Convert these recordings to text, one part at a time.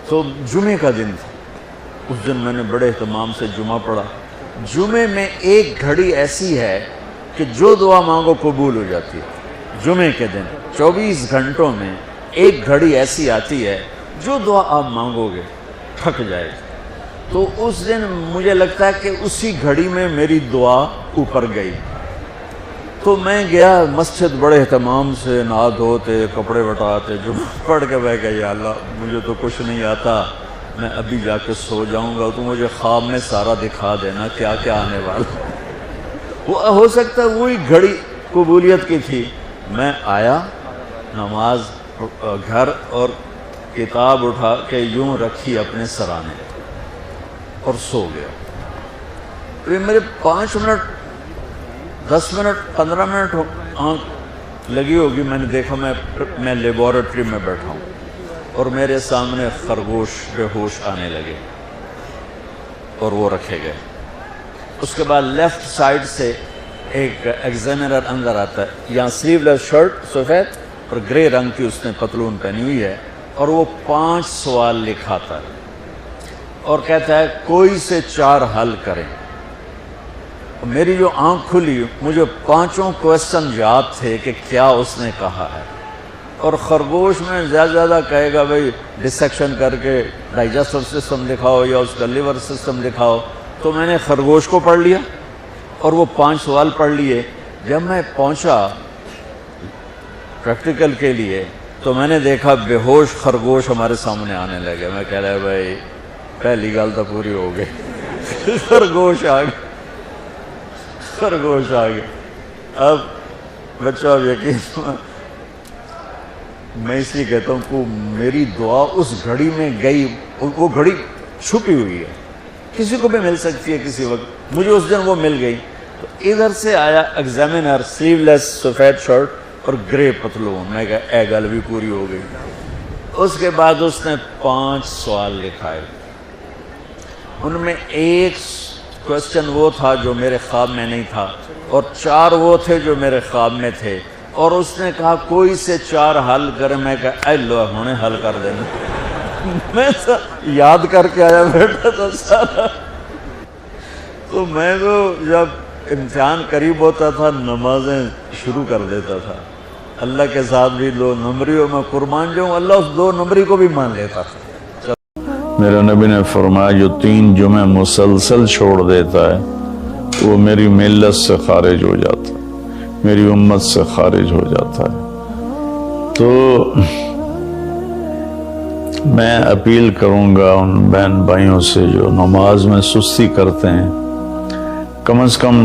تو جمعے کا دن تھا، اس دن میں نے بڑے اہتمام سے جمعہ پڑھا۔ جمعے میں ایک گھڑی ایسی ہے کہ جو دعا مانگو قبول ہو جاتی ہے۔ جمعے کے دن 24 گھنٹوں میں ایک گھڑی ایسی آتی ہے جو دعا آپ مانگو گے تھک جائے گی۔ تو اس دن مجھے لگتا ہے کہ اسی گھڑی میں میری دعا اوپر گئی۔ تو میں گیا مسجد بڑے اہتمام سے، نہا دھوتے، کپڑے وٹاتے، جمعہ پڑھ کے میں کہا یا اللہ مجھے تو کچھ نہیں آتا، میں ابھی جا کے سو جاؤں گا، تو مجھے خواب میں سارا دکھا دینا کیا کیا آنے والا۔ وہ ہو سکتا ہے وہی گھڑی قبولیت کی تھی۔ میں آیا نماز گھر اور کتاب اٹھا کے یوں رکھی اپنے سرانے اور سو گیا۔ یہ میرے 5 منٹ 10 منٹ 15 منٹ آنکھ لگی ہوگی، میں نے دیکھا میں لیبارٹری میں بیٹھا ہوں اور میرے سامنے خرگوش بے ہوش آنے لگے اور وہ رکھے گئے۔ اس کے بعد لیفٹ سائڈ سے ایک ایگزامینر اندر آتا ہے، یہاں سلیو لیس شرٹ سفید اور گرے رنگ کی اس نے پتلون پہنی ہوئی ہے، اور وہ 5 سوال لکھاتا ہے اور کہتا ہے کوئی سے 4 حل کریں۔ میری جو آنکھ کھلی مجھے 5 کویسچن یاد تھے کہ کیا اس نے کہا ہے، اور خرگوش میں زیادہ کہے گا بھئی ڈسیکشن کر کے ڈائجسٹو سسٹم دکھاؤ یا اس کا لیور سسٹم دکھاؤ، تو میں نے خرگوش کو پڑھ لیا اور وہ 5 سوال پڑھ لیے۔ جب میں پہنچا پریکٹیکل کے لیے تو میں نے دیکھا بے ہوش خرگوش ہمارے سامنے آنے لگے۔ میں کہہ رہا بھائی پہلی گل تو پوری ہو گئی، خرگوش آ گیا، خرگوش آ گیا۔ اب بچہ یقین میں اس لیے کہتا ہوں کہ میری دعا اس گھڑی میں گئی، وہ گھڑی چھپی ہوئی ہے، کسی کو بھی مل سکتی ہے کسی وقت، مجھے اس دن وہ مل گئی۔ تو ادھر سے آیا ایگزامینر، سلیو لیس سفید شرٹ اور گرے پتلون، میں کہا اے گل بھی پوری ہو گئی۔ اس کے بعد اس نے 5 سوال لکھائے، ان میں ایک کویسچن وہ تھا جو میرے خواب میں نہیں تھا، اور 4 وہ تھے جو میرے خواب میں تھے، اور اس نے کہا کوئی سے 4 حل کرے۔ میں کہا اے لو ہونے حل کر دینا، میں یاد کر کے آیا بیٹھا تھا سارا۔ تو میں تو جب امتحان قریب ہوتا تھا نمازیں شروع کر دیتا تھا، اللہ کے ساتھ بھی 2 نمبریوں میں قربان جاؤں، اللہ اس 2 نمبری کو بھی مان لیتا تھا۔ میرے نبی نے فرمایا جو 3 جمعے مسلسل چھوڑ دیتا ہے وہ میری ملت سے خارج ہو جاتا ہے، میری امت سے خارج ہو جاتا ہے۔ تو میں اپیل کروں گا ان بہن بھائیوں سے جو نماز میں سستی کرتے ہیں، کم از کم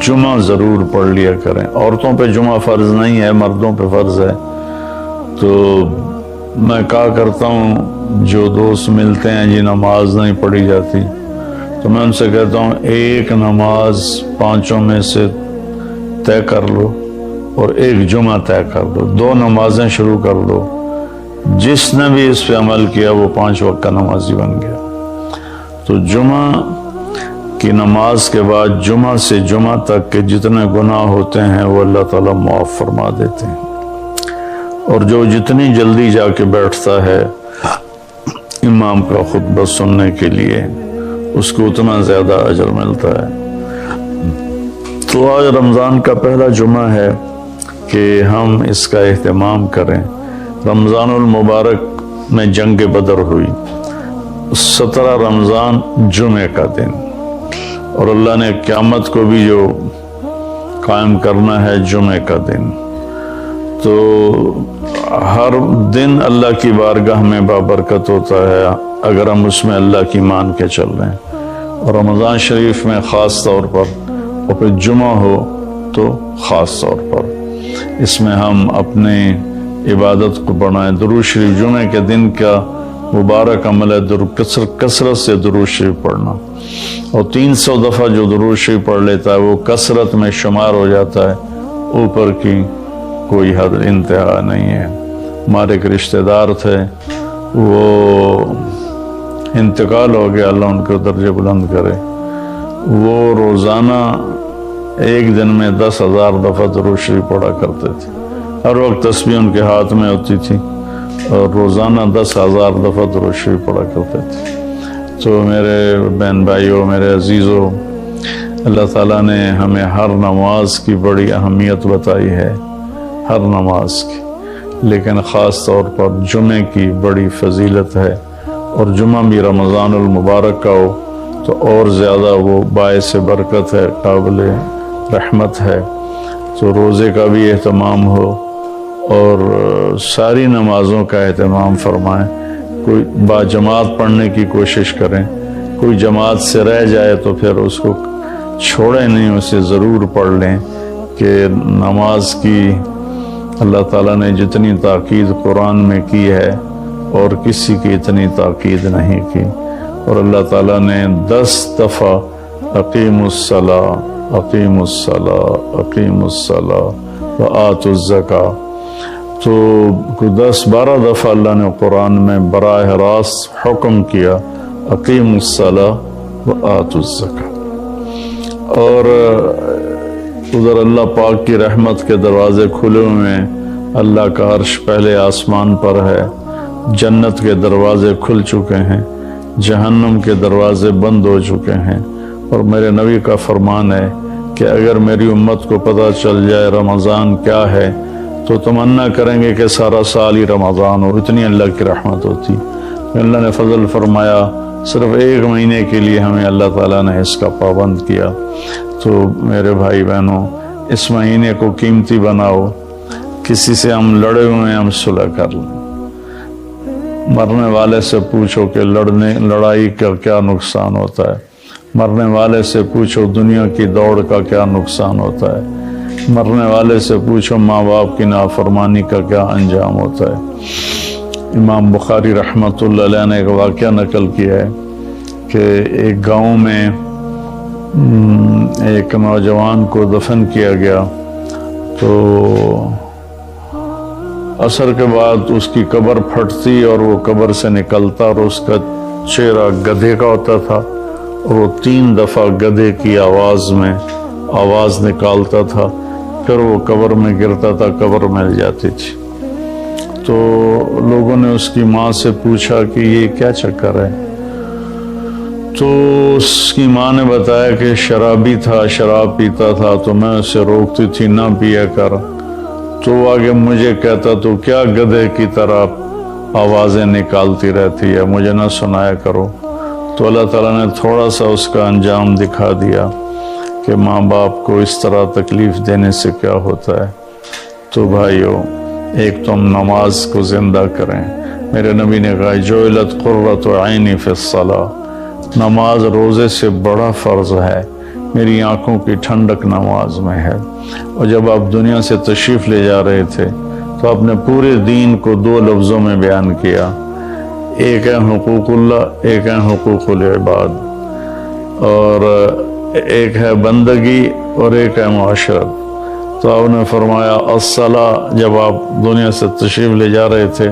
جمعہ ضرور پڑھ لیا کریں۔ عورتوں پہ جمعہ فرض نہیں ہے، مردوں پہ فرض ہے۔ تو میں کہا کرتا ہوں جو دوست ملتے ہیں جی نماز نہیں پڑھی جاتی، تو میں ان سے کہتا ہوں ایک نماز 5 میں سے طے کر لو اور ایک جمعہ طے کر لو، 2 نمازیں شروع کر لو۔ جس نے بھی اس پہ عمل کیا وہ 5 وقت کا نمازی بن گیا۔ تو جمعہ کی نماز کے بعد جمعہ سے جمعہ تک کے جتنے گناہ ہوتے ہیں وہ اللہ تعالیٰ معاف فرما دیتے ہیں، اور جو جتنی جلدی جا کے بیٹھتا ہے امام کا خطبہ سننے کے لیے اس کو اتنا زیادہ اجر ملتا ہے۔ تو آج رمضان کا پہلا جمعہ ہے کہ ہم اس کا اہتمام کریں۔ رمضان المبارک میں جنگ بدر ہوئی، 17 رمضان جمعے کا دن، اور اللہ نے قیامت کو بھی جو قائم کرنا ہے جمعے کا دن۔ تو ہر دن اللہ کی بارگاہ میں بابرکت ہوتا ہے اگر ہم اس میں اللہ کی مان کے چل رہے ہیں، اور رمضان شریف میں خاص طور پر، اور پھر جمعہ ہو تو خاص طور پر اس میں ہم اپنے عبادت کو بڑھائیں۔ درود شریف جمعے کے دن کا مبارک عمل ہے کثرت سے درود شریف پڑھنا، اور 300 دفعہ جو درود شریف پڑھ لیتا ہے وہ کثرت میں شمار ہو جاتا ہے، اوپر کی کوئی حد انتہا نہیں ہے۔ ہمارے ایک رشتہ دار تھے، وہ انتقال ہو گیا، اللہ ان کو درجے بلند کرے۔ وہ روزانہ ایک دن میں 10,000 دفعہ درود شریف پڑھا کرتے تھے، ہر وقت تسبیح ان کے ہاتھ میں ہوتی تھی، اور روزانہ 10,000 دفعہ درود شریف پڑھا کرتے تھے۔ تو میرے بہن بھائیوں، میرے عزیزوں، اللہ تعالیٰ نے ہمیں ہر نماز کی بڑی اہمیت بتائی ہے، ہر نماز کی، لیکن خاص طور پر جمعے کی بڑی فضیلت ہے، اور جمعہ بھی رمضان المبارک کا ہو تو اور زیادہ وہ باعث برکت ہے، قابل رحمت ہے۔ تو روزے کا بھی اہتمام ہو اور ساری نمازوں کا اہتمام فرمائیں، کوئی باجماعت پڑھنے کی کوشش کریں، کوئی جماعت سے رہ جائے تو پھر اس کو چھوڑیں نہیں، اسے ضرور پڑھ لیں، کہ نماز کی اللہ تعالیٰ نے جتنی تاکید قرآن میں کی ہے اور کسی کی اتنی تاکید نہیں کی، اور اللہ تعالیٰ نے 10 دفعہ اقیموا الصلاۃ اقیموا الصلاۃ اقیموا الصلاۃ وآتوا الزکاۃ، تو 10-12 دفعہ اللہ نے قرآن میں براہ راست حکم کیا اقیموا الصلاۃ وآتوا الزکاۃ۔ اور ادھر اللہ پاک کی رحمت کے دروازے کھلے ہوئے ہیں، اللہ کا عرش پہلے آسمان پر ہے، جنت کے دروازے کھل چکے ہیں، جہنم کے دروازے بند ہو چکے ہیں، اور میرے نبی کا فرمان ہے کہ اگر میری امت کو پتہ چل جائے رمضان کیا ہے تو تمنا کریں گے کہ سارا سال ہی رمضان ہو، اتنی اللہ کی رحمت ہوتی۔ اللہ نے فضل فرمایا، صرف 1 مہینے کے لیے ہمیں اللہ تعالیٰ نے اس کا پابند کیا۔ تو میرے بھائی بہنوں، اس مہینے کو قیمتی بناؤ، کسی سے ہم لڑے ہوئے ہیں ہم صلح کر لیں، مرنے والے سے پوچھو کہ لڑائی کا کیا نقصان ہوتا ہے، مرنے والے سے پوچھو دنیا کی دوڑ کا کیا نقصان ہوتا ہے، مرنے والے سے پوچھو ماں باپ کی نافرمانی کا کیا انجام ہوتا ہے۔ امام بخاری رحمۃ اللہ علیہ نے ایک واقعہ نقل کیا ہے کہ ایک گاؤں میں ایک نوجوان کو دفن کیا گیا، تو عصر کے بعد اس کی قبر پھٹتی اور وہ قبر سے نکلتا، اور اس کا چہرہ گدھے کا ہوتا تھا، اور وہ 3 دفعہ گدھے کی آواز میں آواز نکالتا تھا، پھر وہ قبر میں گرتا تھا، قبر مل جاتی تھی۔ تو لوگوں نے اس کی ماں سے پوچھا کہ یہ کیا چکر ہے؟ تو اس کی ماں نے بتایا کہ شرابی تھا، شراب پیتا تھا، تو میں اسے روکتی تھی نہ پیا کر، تو آگے مجھے کہتا تو کیا گدھے کی طرح آوازیں نکالتی رہتی ہے، مجھے نہ سنایا کرو۔ تو اللہ تعالیٰ نے تھوڑا سا اس کا انجام دکھا دیا کہ ماں باپ کو اس طرح تکلیف دینے سے کیا ہوتا ہے۔ تو بھائیو، ایک تو ہم نماز کو زندہ کریں۔ میرے نبی نے کہا جعلت قرۃ عینی فی الصلاۃ، نماز روزے سے بڑا فرض ہے، میری آنکھوں کی ٹھنڈک نماز میں ہے۔ اور جب آپ دنیا سے تشریف لے جا رہے تھے تو آپ نے پورے دین کو 2 لفظوں میں بیان کیا، ایک ہے حقوق اللہ، ایک ہے حقوق العباد، اور ایک ہے بندگی اور ایک ہے معاشرت۔ تو آپ نے فرمایا الصلاۃ، جب آپ دنیا سے تشریف لے جا رہے تھے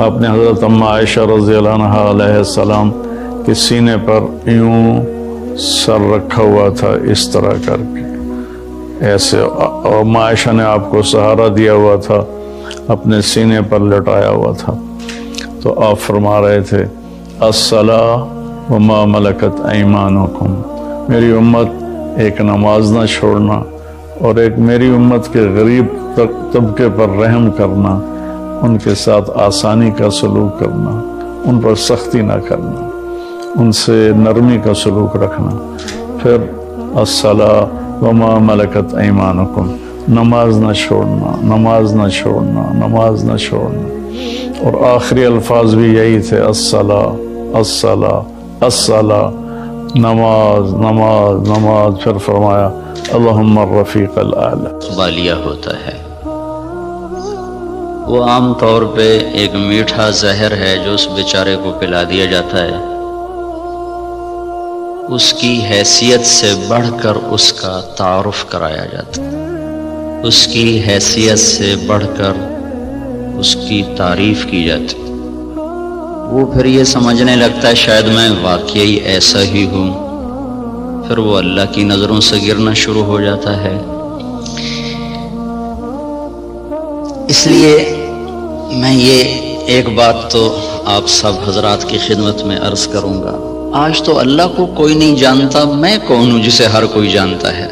آپ نے حضرت اماں عائشہ رضی اللہ عنہا علیہ السلام کے سینے پر یوں سر رکھا ہوا تھا، اس طرح کر کے ایسے، اور اماں عائشہ نے آپ کو سہارا دیا ہوا تھا، اپنے سینے پر لٹایا ہوا تھا۔ تو آپ فرما رہے تھے الصلاۃ وما ملکت ایمانکم، میری امت ایک نماز نہ چھوڑنا، اور ایک میری امت کے غریب طبقے پر رحم کرنا، ان کے ساتھ آسانی کا سلوک کرنا، ان پر سختی نہ کرنا، ان سے نرمی کا سلوک رکھنا۔ پھر الصلاۃ وما ملکت ایمانکم، نماز نہ چھوڑنا، نماز نہ چھوڑنا، نماز نہ چھوڑنا۔ اور آخری الفاظ بھی یہی تھے، الصلاۃ الصلاۃ الصلاۃ، نماز نماز نماز۔ پھر فرمایا اللہم الرفیق الاعلی۔ بالیا ہوتا ہے، وہ عام طور پہ ایک میٹھا زہر ہے جو اس بیچارے کو پلا دیا جاتا ہے، اس کی حیثیت سے بڑھ کر اس کا تعارف کرایا جاتا ہے، اس کی حیثیت سے بڑھ کر اس کی تعریف کی جاتی، وہ پھر یہ سمجھنے لگتا ہے شاید میں واقعی ایسا ہی ہوں، پھر وہ اللہ کی نظروں سے گرنا شروع ہو جاتا ہے۔ اس لیے میں یہ ایک بات تو آپ سب حضرات کی خدمت میں عرض کروں گا، آج تو اللہ کو کوئی نہیں جانتا، میں کون ہوں جسے ہر کوئی جانتا ہے؟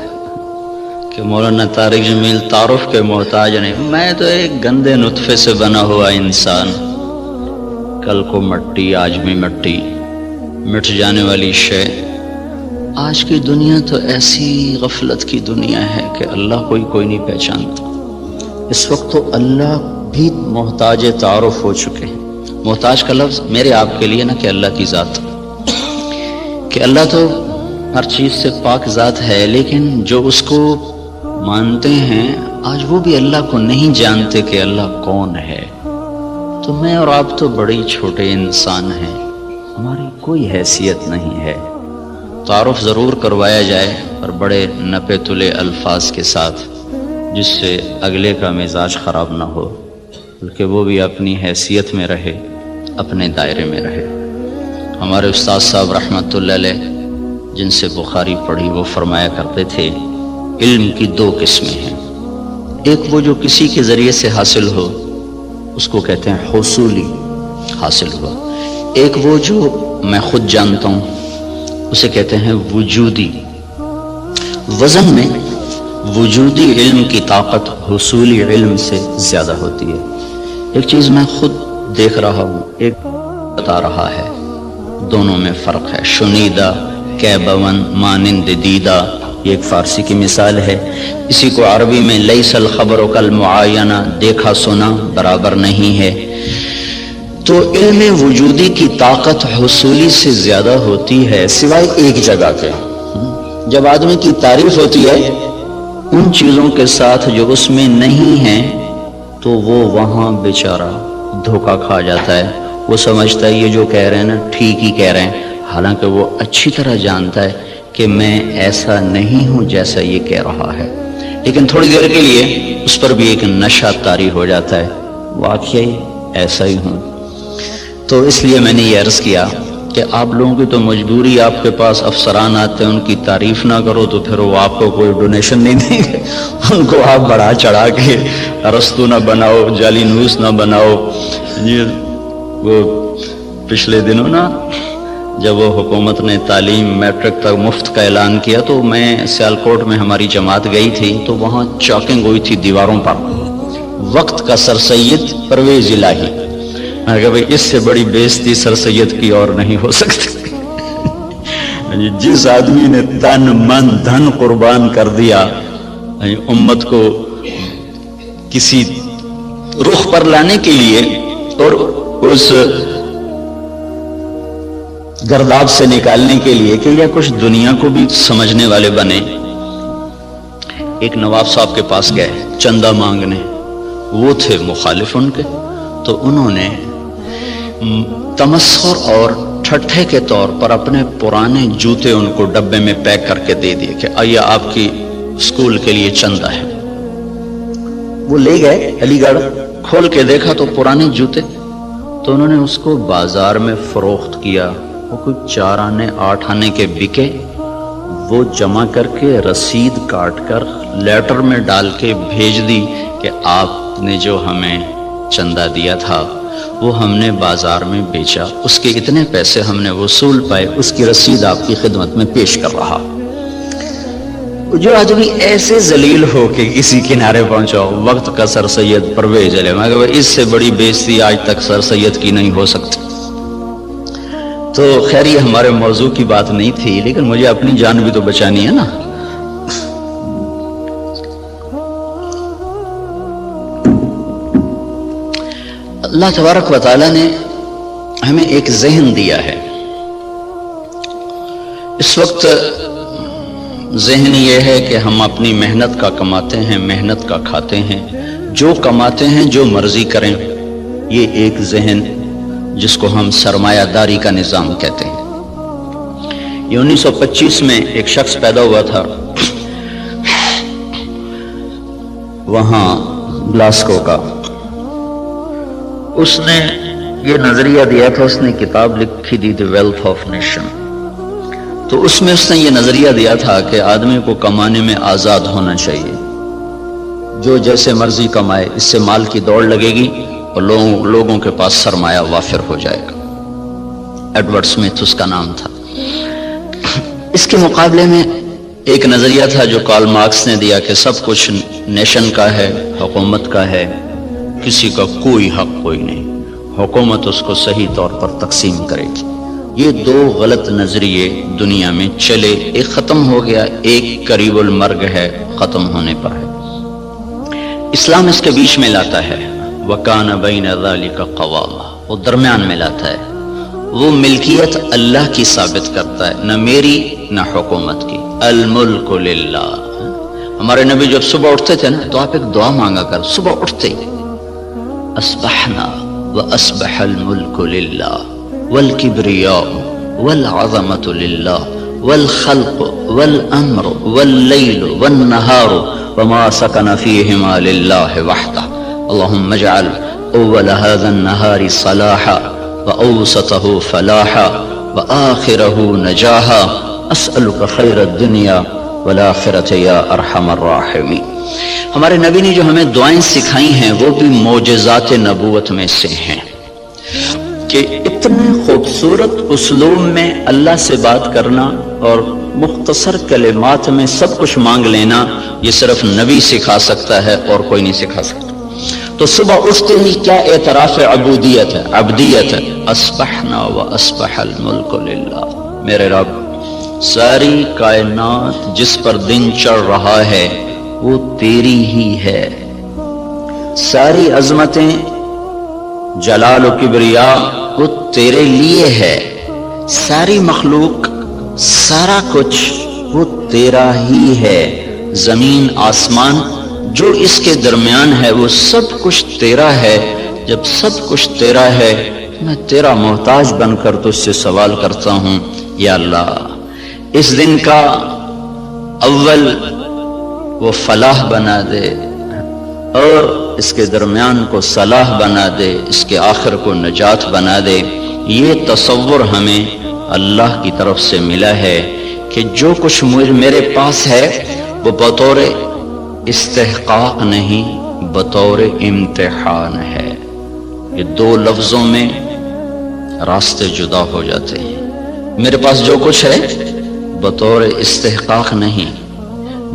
کہ مولانا طارق جمیل تعارف کے محتاج نہیں، میں تو ایک گندے نطفے سے بنا ہوا انسان، کل کو مٹی آج بھی مٹی، مٹ جانے والی شے۔ آج کی دنیا تو ایسی غفلت کی دنیا ہے کہ اللہ کوئی نہیں پہچانتا۔ اس وقت تو اللہ بھی محتاج تعارف ہو چکے ہیں۔ محتاج کا لفظ میرے آپ کے لیے نہ کہ اللہ کی ذات، کہ اللہ تو ہر چیز سے پاک ذات ہے، لیکن جو اس کو مانتے ہیں آج وہ بھی اللہ کو نہیں جانتے کہ اللہ کون ہے۔ تو میں اور آپ تو بڑے چھوٹے انسان ہیں، ہماری کوئی حیثیت نہیں ہے۔ تعارف ضرور کروایا جائے پر بڑے نپے تلے الفاظ کے ساتھ، جس سے اگلے کا مزاج خراب نہ ہو، بلکہ وہ بھی اپنی حیثیت میں رہے، اپنے دائرے میں رہے۔ ہمارے استاد صاحب رحمۃ اللہ علیہ جن سے بخاری پڑھی، وہ فرمایا کرتے تھے علم کی دو قسمیں ہیں، ایک وہ جو کسی کے ذریعے سے حاصل ہو، اس کو کہتے ہیں حصولی، حاصل ہوا، ایک وہ جو میں خود جانتا ہوں، اسے کہتے ہیں وجودی۔ وزن میں وجودی علم کی طاقت حصولی علم سے زیادہ ہوتی ہے۔ ایک چیز میں خود دیکھ رہا ہوں، ایک بتا رہا ہے، دونوں میں فرق ہے۔ شنیدہ کیبون مانند دیدہ، یہ ایک فارسی کی مثال ہے، اسی کو عربی میں لیس الخبر کالمعاینہ، دیکھا سنا برابر نہیں ہے۔ تو علم وجودی کی طاقت حصولی سے زیادہ ہوتی ہے، سوائے ایک جگہ کے، جب آدمی کی تعریف ہوتی ہے ان چیزوں کے ساتھ جو اس میں نہیں ہیں، تو وہ وہاں بیچارہ دھوکہ کھا جاتا ہے۔ وہ سمجھتا ہے یہ جو کہہ رہے ہیں نا ٹھیک ہی کہہ رہے ہیں، حالانکہ وہ اچھی طرح جانتا ہے کہ میں ایسا نہیں ہوں جیسا یہ کہہ رہا ہے، لیکن تھوڑی دیر کے لیے اس پر بھی ایک نشہ طاری ہو جاتا ہے، واقعی ایسا ہی ہوں۔ تو اس لیے میں نے یہ عرض کیا کہ آپ لوگوں کی تو مجبوری، آپ کے پاس افسران آتے ہیں، ان کی تعریف نہ کرو تو پھر وہ آپ کو کوئی ڈونیشن نہیں دیں گے، ان کو آپ بڑھا چڑھا کے ارسطو نہ بناؤ، جعلی نوس نہ بناؤ۔ یہ وہ پچھلے دنوں نا جب وہ حکومت نے تعلیم میٹرک تک مفت کا اعلان کیا، تو میں سیالکوٹ میں ہماری جماعت گئی تھی، تو وہاں چاکنگ ہوئی تھی دیواروں پر، وقت کا سر سید پرویز الہی۔ میں کہا بھائی اس سے بڑی بےزتی سر سید کی اور نہیں ہو سکتی۔ جس آدمی نے تن من دھن قربان کر دیا امت کو کسی رخ پر لانے کے لیے اور اس گرداب سے نکالنے کے لیے کہ یا کچھ دنیا کو بھی سمجھنے والے بنے۔ ایک نواب صاحب کے پاس گئے چندہ مانگنے، وہ تھے مخالف ان کے، تو انہوں نے تمسخر اور ٹھٹھے کے طور پر اپنے پرانے جوتے ان کو ڈبے میں پیک کر کے دے دیے کہ آئیے آپ کی اسکول کے لیے چندہ ہے۔ وہ لے گئے علی گڑھ، کھول کے دیکھا تو پرانے جوتے، تو انہوں نے اس کو بازار میں فروخت کیا، وہ کوئی 4 آنے 8 آنے کے بکے، وہ جمع کر کے رسید کاٹ کر لیٹر میں ڈال کے بھیج دی کہ آپ نے جو ہمیں چندہ دیا تھا وہ ہم نے بازار میں بیچا، اس کے اتنے پیسے ہم نے وصول پائے، اس کی رسید آپ کی خدمت میں پیش کر رہا۔ جو آدمی ایسے ذلیل ہو کے کسی کنارے پہنچاؤ، وقت کا سر سید پرویز علیہ، میں کہا اس سے بڑی بےزتی آج تک سر سید کی نہیں ہو سکتی۔ تو خیر یہ ہمارے موضوع کی بات نہیں تھی، لیکن مجھے اپنی جان بھی تو بچانی ہے نا۔ اللہ تبارک و تعالیٰ نے ہمیں ایک ذہن دیا ہے۔ اس وقت ذہن یہ ہے کہ ہم اپنی محنت کا کماتے ہیں، محنت کا کھاتے ہیں، جو کماتے ہیں جو مرضی کریں، یہ ایک ذہن جس کو ہم سرمایہ داری کا نظام کہتے ہیں۔ یہ 1925 میں ایک شخص پیدا ہوا تھا وہاں گلاسکو کا، اس نے یہ نظریہ دیا تھا، اس نے کتاب لکھی تھی دی ویلتھ آف نیشن، تو اس میں اس نے یہ نظریہ دیا تھا کہ آدمی کو کمانے میں آزاد ہونا چاہیے، جو جیسے مرضی کمائے، اس سے مال کی دوڑ لگے گی اور لوگوں کے پاس سرمایہ وافر ہو جائے گا۔ ایڈورڈ سمتھ اس کا نام تھا۔ اس کے مقابلے میں ایک نظریہ تھا جو کارل مارکس نے دیا کہ سب کچھ نیشن کا ہے، حکومت کا ہے، کسی کا کوئی حق کوئی نہیں، حکومت اس کو صحیح طور پر تقسیم کرے گی۔ یہ دو غلط نظریے دنیا میں چلے، ایک ختم ہو گیا، ایک قریب المرگ ہے، ختم ہونے پر ہے۔ اسلام اس کے بیچ میں لاتا ہے، وَكَانَ بَيْنَ ذَلِكَ قَوَامًا، وہ درمیان میں لاتا ہے۔ وہ ملکیت اللہ کی ثابت کرتا ہے، نہ میری نہ حکومت کی۔ الملک للہ۔ ہمارے نبی جب صبح اٹھتے تھے نا تو آپ ایک دعا مانگا کر، صبح اٹھتے ہی اصبحنا واصبح الملک للہ والکبریاء والعظمۃ للہ والخلق والامر واللیل والنہار وما سکن فیہما للہ وحدہ اللہم اجعل اول هذا النہار صلاحا وأوسطه فلاحا وآخره نجاحا أسألك خير الدنيا والآخرة یا ارحم الراحمین۔ ہمارے نبی نے جو ہمیں دعائیں سکھائی ہیں وہ بھی معجزات نبوت میں سے ہیں کہ اتنے خوبصورت اسلوب میں اللہ سے بات کرنا اور مختصر کلمات میں سب کچھ مانگ لینا، یہ صرف نبی سکھا سکتا ہے اور کوئی نہیں سکھا سکتا۔ تو صبح اٹھتے ہی کیا اعتراف عبودیت ہے، عبدیت ہے، اصبحنا واصبح الملک للہ۔ میرے رب، ساری کائنات جس پر دن چڑھ رہا ہے وہ تیری ہی ہے، ساری عظمتیں، جلال و کبریا وہ تیرے لیے ہے، ساری مخلوق، سارا کچھ وہ تیرا ہی ہے، زمین آسمان جو اس کے درمیان ہے وہ سب کچھ تیرا ہے۔ جب سب کچھ تیرا ہے میں تیرا محتاج بن کر تجھ سے سوال کرتا ہوں، یا اللہ اس دن کا اول وہ فلاح بنا دے اور اس کے درمیان کو صلاح بنا دے، اس کے آخر کو نجات بنا دے۔ یہ تصور ہمیں اللہ کی طرف سے ملا ہے کہ جو کچھ میرے پاس ہے وہ بطور استحقاق نہیں، بطور امتحان ہے۔ یہ دو لفظوں میں راستے جدا ہو جاتے ہیں۔ میرے پاس جو کچھ ہے بطور استحقاق نہیں،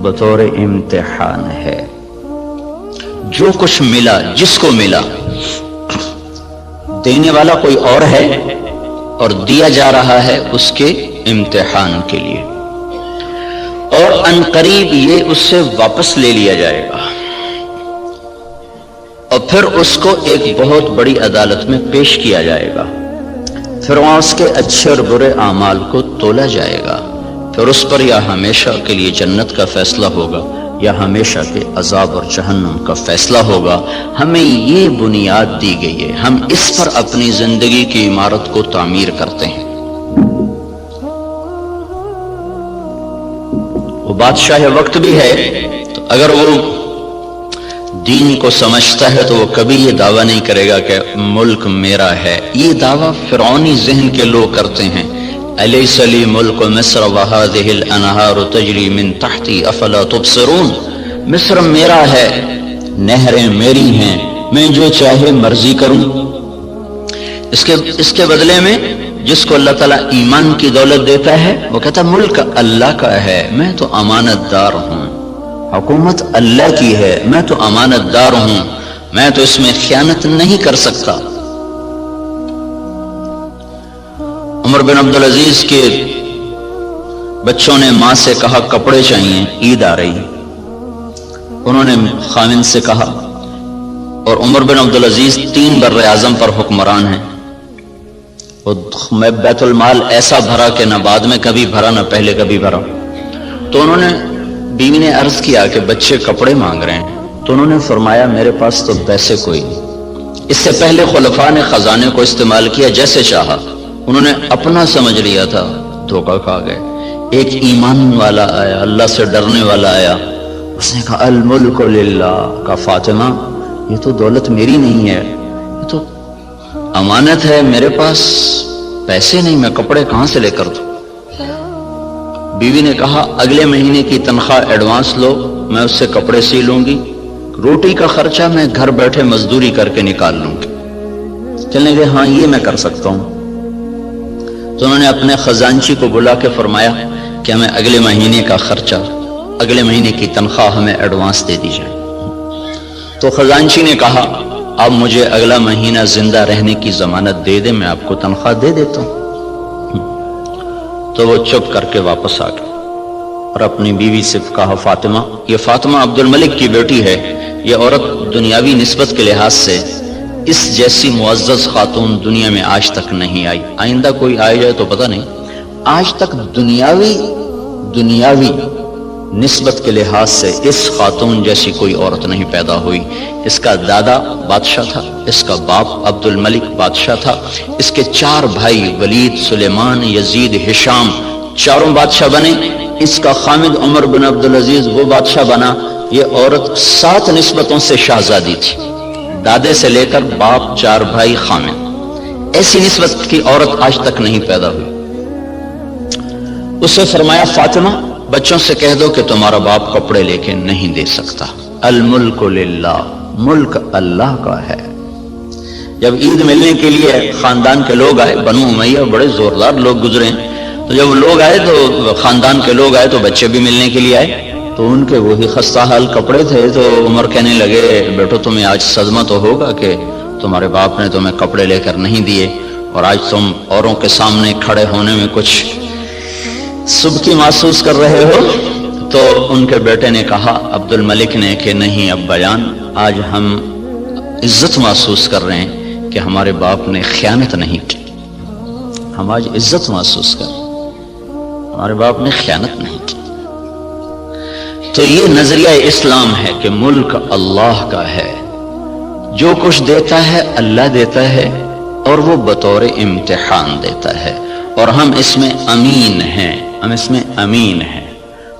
بطور امتحان ہے۔ جو کچھ ملا، جس کو ملا، دینے والا کوئی اور ہے اور دیا جا رہا ہے اس کے امتحان کے لیے، اور عنقریب یہ اس سے واپس لے لیا جائے گا اور پھر اس کو ایک بہت بڑی عدالت میں پیش کیا جائے گا، پھر وہاں اس کے اچھے اور برے اعمال کو تولا جائے گا، پھر اس پر یا ہمیشہ کے لیے جنت کا فیصلہ ہوگا یا ہمیشہ کے عذاب اور جہنم کا فیصلہ ہوگا۔ ہمیں یہ بنیاد دی گئی ہے، ہم اس پر اپنی زندگی کی عمارت کو تعمیر کرتے ہیں۔ وہ بادشاہ وقت بھی ہے، تو اگر وہ دین کو سمجھتا ہے تو وہ کبھی یہ دعویٰ نہیں کرے گا کہ ملک میرا ہے۔ یہ دعویٰ فرعونی ذہن کے لوگ کرتے ہیں، الیس لی ملک مصر وہذہ الانہار تجری من تحتی افلا تبصرون، مصر میرا ہے، نہریں میری ہیں، میں جو چاہے مرضی کروں۔ اس کے بدلے میں جس کو اللہ تعالیٰ ایمان کی دولت دیتا ہے وہ کہتا ہے ملک اللہ کا ہے، میں تو امانت دار ہوں، حکومت اللہ کی ہے، میں تو امانت دار ہوں، میں تو اس میں خیانت نہیں کر سکتا۔ عمر بن عبدالعزیز کے بچوں نے ماں سے کہا کپڑے چاہیے، عید آ رہی، انہوں نے خاوند سے کہا، اور عمر بن عبدالعزیز 3 بر اعظم پر حکمران ہیں، میں بیت المال ایسا بھرا کہ نہ بعد میں کبھی بھرا نہ پہلے کبھی بھرا۔ تو انہوں نے، بیوی نے عرض کیا کہ بچے کپڑے مانگ رہے ہیں، تو انہوں نے فرمایا میرے پاس تو پیسے کوئی نہیں۔ اس سے پہلے خلفاء نے خزانے کو استعمال کیا جیسے چاہا، انہوں نے اپنا سمجھ لیا تھا، دھوکہ کھا گئے۔ ایک ایمان والا آیا، اللہ سے ڈرنے والا آیا، اس نے کہا الملک للہ، کہا فاطمہ یہ تو دولت میری نہیں ہے، یہ تو امانت ہے، میرے پاس پیسے نہیں، میں کپڑے کہاں سے لے کر دوں؟ بیوی نے کہا اگلے مہینے کی تنخواہ ایڈوانس لو، میں اس سے کپڑے سی لوں گی، روٹی کا خرچہ میں گھر بیٹھے مزدوری کر کے نکال لوں گی۔ کہنے لگے ہاں یہ میں کر سکتا ہوں. تو انہوں نے اپنے خزانچی کو بلا کے فرمایا کہ ہمیں اگلے مہینے کا خرچہ، اگلے مہینے کی تنخواہ ہمیں ایڈوانس دے دی جائے. تو خزانچی نے کہا آپ مجھے اگلا مہینہ زندہ رہنے کی ضمانت دے دیں، میں آپ کو تنخواہ دے دیتا ہوں. تو وہ چپ کر کے واپس آ گئے اور اپنی بیوی سے کہا فاطمہ، یہ فاطمہ عبد الملک کی بیٹی ہے، یہ عورت دنیاوی نسبت کے لحاظ سے اس جیسی معزز خاتون دنیا میں آج تک نہیں آئی، آئندہ کوئی آئے جائے تو پتہ نہیں، آج تک دنیاوی نسبت کے لحاظ سے اس خاتون جیسی کوئی عورت نہیں پیدا ہوئی. اس کا دادا بادشاہ تھا، اس کا باپ عبد الملک بادشاہ تھا، اس کے 4 بھائی ولید، سلیمان، یزید، ہشام، چاروں بادشاہ بنے. اس کا خامد عمر بن عبدالعزیز وہ بادشاہ بنا. یہ عورت 7 نسبتوں سے شہزادی تھی، دادے سے لے کر باپ، 4 بھائی، خامد. ایسی نسبت کی عورت آج تک نہیں پیدا ہوئی. اسے فرمایا فاطمہ بچوں سے کہہ دو کہ تمہارا باپ کپڑے لے کے نہیں دے سکتا. الملک للہ، ملک اللہ کا ہے. جب عید ملنے کے لیے خاندان کے لوگ آئے، بنو امیہ بڑے زوردار لوگ گزرے، تو جب لوگ آئے تو خاندان کے لوگ آئے تو بچے بھی ملنے کے لیے آئے، تو ان کے وہی خستہ حال کپڑے تھے. تو عمر کہنے لگے بیٹو تمہیں آج صدمہ تو ہوگا کہ تمہارے باپ نے تمہیں کپڑے لے کر نہیں دیے، اور آج تم اوروں کے سامنے کھڑے ہونے میں کچھ سبکی محسوس کر رہے ہو. تو ان کے بیٹے نے کہا عبد الملک نے کہ نہیں ابا جان، آج ہم عزت محسوس کر رہے ہیں کہ ہمارے باپ نے خیانت نہیں کی. ہم آج عزت محسوس کر رہے ہیں، ہمارے باپ نے خیانت نہیں کی. تو یہ نظریہ اسلام ہے کہ ملک اللہ کا ہے، جو کچھ دیتا ہے اللہ دیتا ہے، اور وہ بطور امتحان دیتا ہے، اور ہم اس میں امین ہیں، ہم اس میں امین ہیں،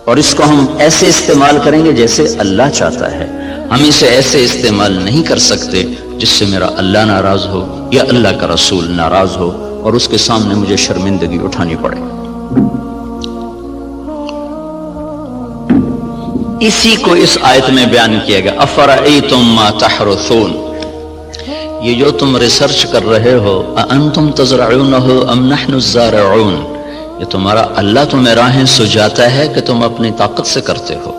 اور اس کو ہم ایسے استعمال کریں گے جیسے اللہ چاہتا ہے. ہم اسے ایسے استعمال نہیں کر سکتے جس سے میرا اللہ ناراض ہو یا اللہ کا رسول ناراض ہو اور اس کے سامنے مجھے شرمندگی اٹھانی پڑے. اسی کو اس آیت میں بیان کیا گیا افرأیتم ما تحرثون، یہ جو تم ریسرچ کر رہے ہو، اانتم تزرعونہ ام نحن الزارعون، یہ تمہارا اللہ تمہیں راہیں سجاتا ہے کہ تم اپنی طاقت سے کرتے ہو.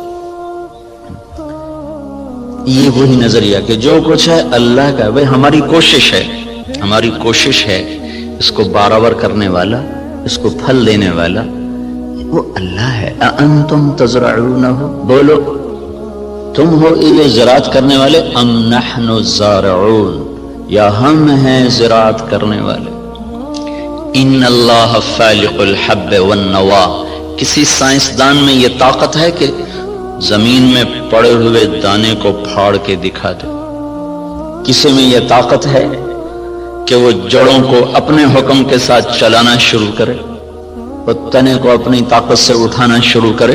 یہ وہی نظریہ کہ جو کچھ ہے اللہ کا ہے. بھائی ہماری کوشش ہے اس کو برابر کرنے والا، اس کو پھل دینے والا وہ اللہ ہے. اانتم تزرعونہ، بولو تم ہو یہ زراعت کرنے والے، ام نحن الزارعون، یا ہم ہیں زراعت کرنے والے. ان اللہ فالق الحب والنوا، کسی سائنسدان میں یہ طاقت ہے کہ زمین میں پڑے ہوئے دانے کو پھاڑ کے دکھا دے. کسی میں یہ طاقت ہے کہ وہ جڑوں کو اپنے حکم کے ساتھ چلانا شروع کرے، وہ تنے کو اپنی طاقت سے اٹھانا شروع کرے.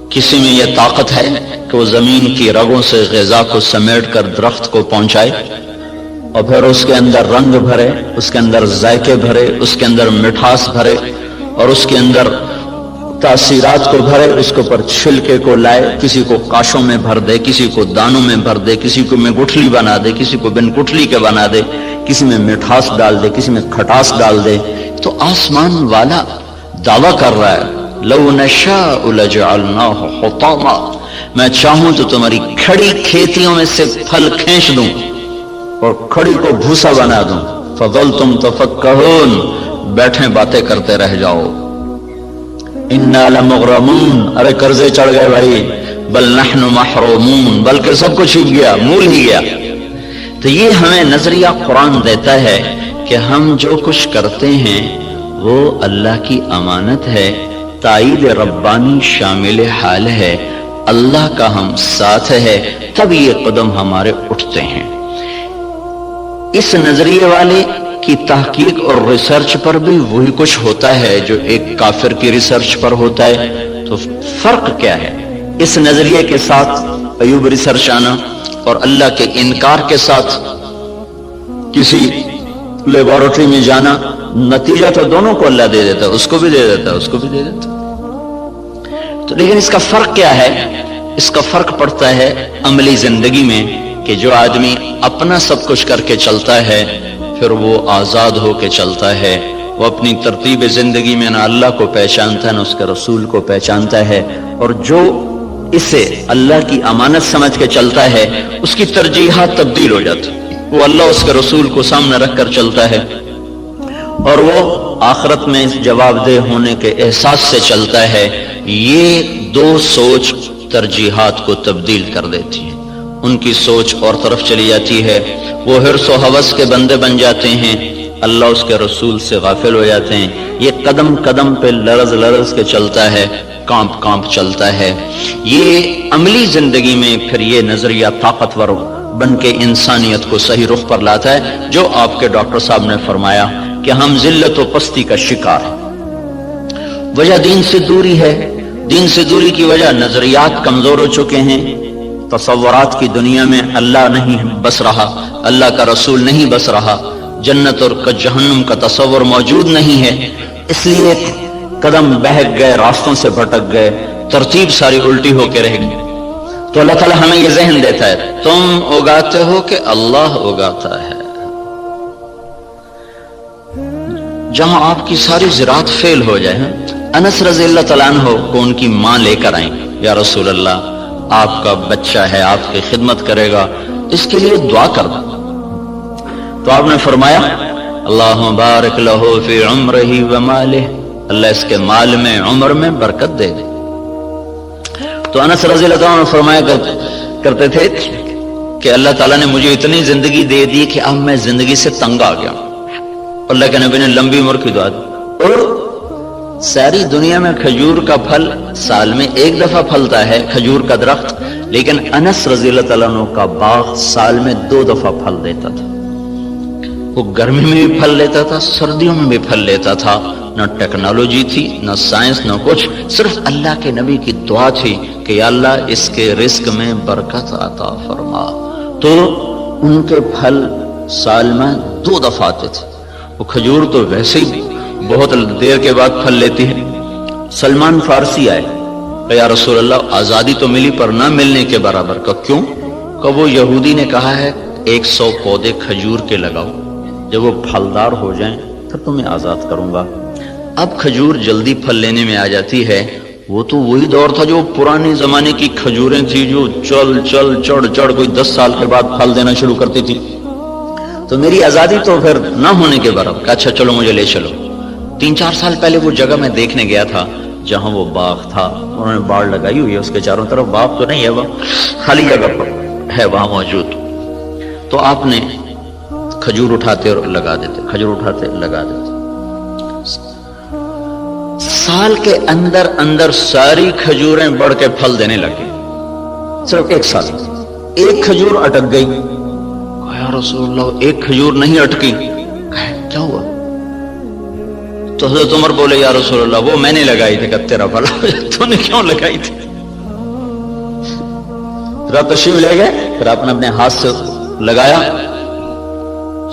کسی میں یہ طاقت ہے کہ وہ زمین کی رگوں سے غذا کو سمیٹ کر درخت کو پہنچائے، اور پھر اس کے اندر رنگ بھرے، اس کے اندر ذائقے بھرے، اس کے اندر مٹھاس بھرے، اور اس کے اندر تاثیرات کو بھرے، اس کے اوپر چھلکے کو لائے، کسی کو کاشوں میں بھر دے، کسی کو دانوں میں بھر دے، کسی کو میں گٹھلی بنا دے، کسی کو بن گٹھلی کے بنا دے، کسی میں مٹھاس ڈال دے، کسی میں کھٹاس ڈال دے. تو آسمان والا دعویٰ کر رہا ہے لو نشاء لجعلناہ حطاما، میں چاہوں تو تمہاری کھڑی کھیتیوں میں سے پھل کھینچ دوں اور کھڑی کو بھوسا بنا دوں. فظلتم تفکہون، بیٹھے باتیں کرتے رہ جاؤ. انا لمغرمون، ارے قرضے چڑھ گئے بھائی. بل نحن محرومون، بلکہ سب کچھ چھپ گیا، مول ہی گیا. تو یہ ہمیں نظریہ قرآن دیتا ہے کہ ہم جو کچھ کرتے ہیں وہ اللہ کی امانت ہے، تائید ربانی شامل حال ہے، اللہ کا ہم ساتھ ہے، تب یہ قدم ہمارے اٹھتے ہیں. اس نظریے والے کی تحقیق اور ریسرچ پر بھی وہی کچھ ہوتا ہے جو ایک کافر کی ریسرچ پر ہوتا ہے. تو فرق کیا ہے اس نظریے کے ساتھ ایوب ریسرچ آنا اور اللہ کے انکار کے ساتھ کسی لیبارٹری میں جانا؟ نتیجہ تو دونوں کو اللہ دے دیتا ہے، اس کو بھی دے دیتا ہے، اس کو بھی دے دیتا ہے. تو لیکن اس کا فرق کیا ہے؟ اس کا فرق پڑتا ہے عملی زندگی میں کہ جو آدمی اپنا سب کچھ کر کے چلتا ہے پھر وہ آزاد ہو کے چلتا ہے، وہ اپنی ترتیب زندگی میں نہ اللہ کو پہچانتا ہے نہ اس کے رسول کو پہچانتا ہے، اور جو اسے اللہ کی امانت سمجھ کے چلتا ہے اس کی ترجیحات تبدیل ہو جاتی، وہ اللہ اس کے رسول کو سامنے رکھ کر چلتا ہے، اور وہ آخرت میں جواب دہ ہونے کے احساس سے چلتا ہے۔ یہ دو سوچ ترجیحات کو تبدیل کر دیتی ہے، ان کی سوچ اور طرف چلی جاتی ہے، وہ حرص و ہوس کے بندے بن جاتے ہیں، اللہ اس کے رسول سے غافل ہو جاتے ہیں۔ یہ قدم قدم پہ لرز لرز کے چلتا ہے، کانپ کانپ چلتا ہے۔ یہ عملی زندگی میں پھر یہ نظریہ طاقتور بن کے انسانیت کو صحیح رخ پر لاتا ہے، جو آپ کے ڈاکٹر صاحب نے فرمایا کہ ہم ذلت و پستی کا شکار ہیں۔ وجہ دین سے دوری ہے، دین سے دوری کی وجہ نظریات کمزور ہو چکے ہیں، تصورات کی دنیا میں اللہ نہیں بس رہا، اللہ کا رسول نہیں بس رہا، جنت اور جہنم کا تصور موجود نہیں ہے، اس لیے قدم بہک گئے، راستوں سے بھٹک گئے، ترتیب ساری الٹی ہو کے رہ گئی۔ تو اللہ تعالیٰ ہمیں یہ ذہن دیتا ہے، تم اگاتے ہو کہ اللہ اگاتا ہے۔ جہاں آپ کی ساری زراعت فیل ہو جائے، انس رضی اللہ تعالیٰ عنہ کو ان کی ماں لے کر آئیں، یا رسول اللہ آپ کا بچہ ہے، آپ کی خدمت کرے گا، اس کے لیے دعا کر دو۔ تو آپ نے فرمایا اللہم بارک لہ فی عمرہ و مالہ، اللہ اس کے مال میں عمر میں برکت دے دے۔ تو انس رضی اللہ عنہ فرمایا کرتے تھے کہ اللہ تعالیٰ نے مجھے اتنی زندگی دے دی کہ اب میں زندگی سے تنگ آ گیا، اللہ کے نبی نے لمبی عمر کی دعا دی، اور ساری دنیا میں کھجور کا پھل سال میں ایک دفعہ پھلتا ہے، کھجور کا درخت، لیکن انس رضی اللہ تعالیٰ عنہ کا باغ سال میں 2 دفعہ پھل دیتا تھا۔ وہ گرمی میں بھی پھل لیتا تھا، سردیوں میں بھی پھل لیتا تھا، نہ ٹیکنالوجی تھی، نہ سائنس، نہ کچھ، صرف اللہ کے نبی کی دعا تھی کہ یا اللہ اس کے رزق میں برکت عطا فرما۔ تو ان کے پھل سال میں 2 دفعہ آتے تھے۔ وہ کھجور تو ویسے ہی بہت دیر کے بعد پھل لیتی ہے۔ سلمان فارسی آئے کہ یا رسول اللہ آزادی تو ملی پر نہ ملنے کے برابر، کا کیوں؟ کہ وہ یہودی نے کہا ہے 100 پودے کھجور کے لگاؤ، جب وہ پھلدار ہو جائیں پھر تمہیں آزاد کروں گا۔ اب کھجور جلدی پھل لینے میں آ جاتی ہے، وہ تو وہی دور تھا جو پرانے زمانے کی کھجوریں تھی جو چل چل چڑھ چڑھ کوئی 10 سال کے بعد پھل دینا شروع کرتی تھی۔ تو میری آزادی تو پھر نہ ہونے کے برابر، کہ اچھا چلو مجھے لے چلو۔ 3-4 سال پہلے وہ جگہ میں دیکھنے گیا تھا جہاں وہ باغ تھا، انہوں نے باڑ لگائی ہوئی ہے، اس کے چاروں طرف باغ تو نہیں ہے، وہ خالی جگہ پر ہے وہاں موجود۔ تو آپ نے کھجور اٹھاتے اور لگا دیتے، کھجور اٹھاتے لگا دیتے، سال کے اندر اندر ساری کھجوریں بڑھ کے پھل دینے لگے، صرف 1 سال۔ ایک کھجور اٹک گئی، یا رسول اللہ ایک کھجور نہیں اٹکی، کیا ہوا؟ تو حضرت عمر بولے یا رسول اللہ وہ میں نے لگائی تھی، کہ تیرا بھلا تو نے کیوں لگائی تھی؟ پھر آپ تشریف لے گئے، پھر آپ نے اپنے ہاتھ سے لگایا،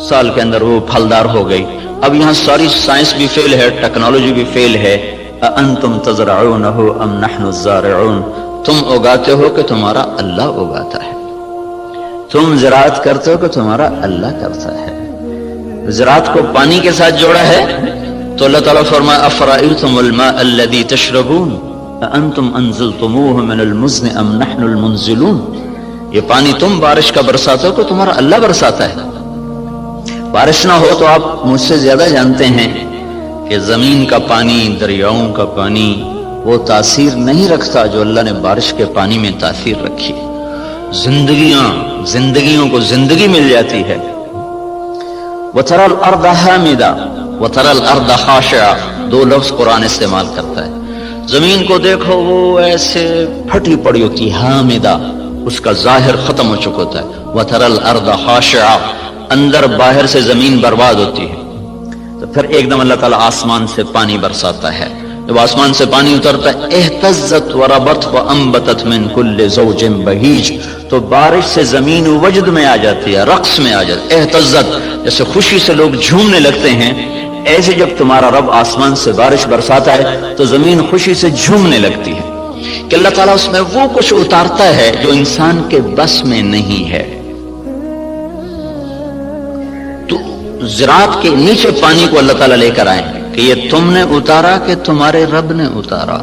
سال کے اندر وہ پھلدار ہو گئی۔ اب یہاں ساری سائنس بھی فیل ہے، ٹیکنالوجی بھی فیل ہے۔ اَأَنْتُمْ تَزْرَعُونَهُ أَمْ نَحْنُ الزَّارِعُونَ، تم اگاتے ہو کہ تمہارا اللہ اگاتا ہے، تم زراعت کرتے ہو کہ تمہارا اللہ کرتا ہے۔ زراعت کو پانی کے ساتھ جوڑا ہے تو اللہ تعالیٰ فرمایا أَفَرَأَيْتُمُ الْمَاءَ الَّذِي تَشْرَبُونَ أَأَنْتُمْ أَنزَلْتُمُوهُ مِنَ الْمُزْنِ أَمْ نَحْنُ الْمُنزِلُونَ، یہ پانی تم بارش کا برساتے ہو کہ تمہارا اللہ برساتا ہے۔ بارش نہ ہو تو آپ مجھ سے زیادہ جانتے ہیں کہ زمین کا پانی، دریاؤں کا پانی وہ تاثیر نہیں رکھتا جو اللہ نے بارش کے پانی میں تاثیر رکھی۔ زندگیوں کو زندگی مل جاتی ہے۔ وَتَرَى الْأَرْضَ حَامِدًا وَتَرَى الْأَرْضَ خَاشِعًا، 2 لفظ قرآن استعمال کرتا ہے۔ زمین کو دیکھو وہ ایسے پھٹی پڑی ہوتی ہے، حامدہ، اس کا ظاہر ختم ہو چکا ہوتا ہے۔ وَتَرَى الْأَرْضَ خَاشِعًا، اندر باہر سے زمین برباد ہوتی ہے۔ تو پھر ایک دم اللہ تعالیٰ آسمان سے پانی برساتا ہے، جب آسمان سے پانی اترتا ہے اہتزت وربت وانبتت من کل زوج بہیج، تو بارش سے زمین وجد میں آ جاتی ہے، رقص میں آ جاتی ہے۔ اہتزت جیسے خوشی سے لوگ جھومنے لگتے ہیں، ایسے جب تمہارا رب آسمان سے بارش برساتا ہے تو زمین خوشی سے جھومنے لگتی ہے کہ اللہ تعالیٰ اس میں وہ کچھ اتارتا ہے جو انسان کے بس میں نہیں ہے۔ تو زراعت کے نیچے پانی کو اللہ تعالیٰ لے کر آئیں کہ یہ تم نے اتارا کہ تمہارے رب نے اتارا.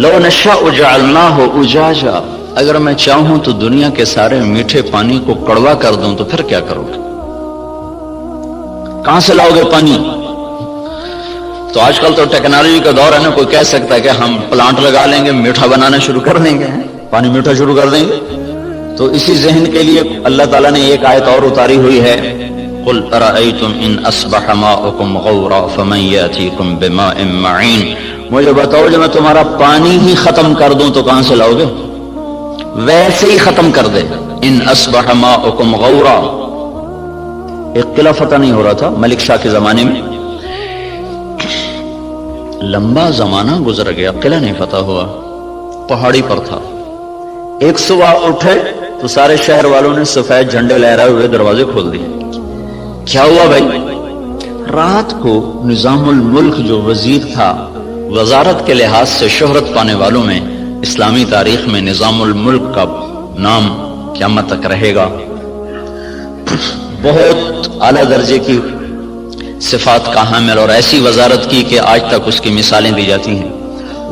لو نشاء جعلناہ اجاجا، اگر میں چاہوں تو دنیا کے سارے میٹھے پانی کو کڑوا کر دوں تو پھر کیا کرو گے؟ کہاں سے لاؤ گے پانی؟ تو آج کل تو ٹیکنالوجی کا دور ہے نا، کوئی کہہ سکتا ہے کہ ہم پلانٹ لگا لیں گے، میٹھا بنانا شروع کر دیں گے، پانی میٹھا شروع کر دیں گے. تو اسی ذہن کے لیے اللہ تعالیٰ نے ایک آیت اور اتاری ہوئی ہے، قل ارأیتم ان اصبح ماؤکم غورا فمن یاتیکم بماء معین. مجھے بتاؤ جو میں تمہارا پانی ہی ختم کر دوں تو کہاں سے لاؤ گے؟ ویسے ہی ختم کر دے. ان اصبح ماؤکم غورا، ایک قلعہ فتح نہیں ہو رہا تھا ملک شاہ کے زمانے میں، لمبا زمانہ گزر گیا، قلعہ نہیں فتح ہوا، پہاڑی پر تھا. ایک صبح اٹھے تو سارے شہر والوں نے سفید جھنڈے لہرائے ہوئے دروازے کھول دیے. کیا ہوا بھائی؟ رات کو نظام الملک جو وزیر تھا، وزارت کے لحاظ سے شہرت پانے والوں میں اسلامی تاریخ میں نظام الملک کا نام قیامت تک رہے گا. بہت اعلیٰ درجے کی صفات کا حامل اور ایسی وزارت کی کہ آج تک اس کی مثالیں دی جاتی ہیں.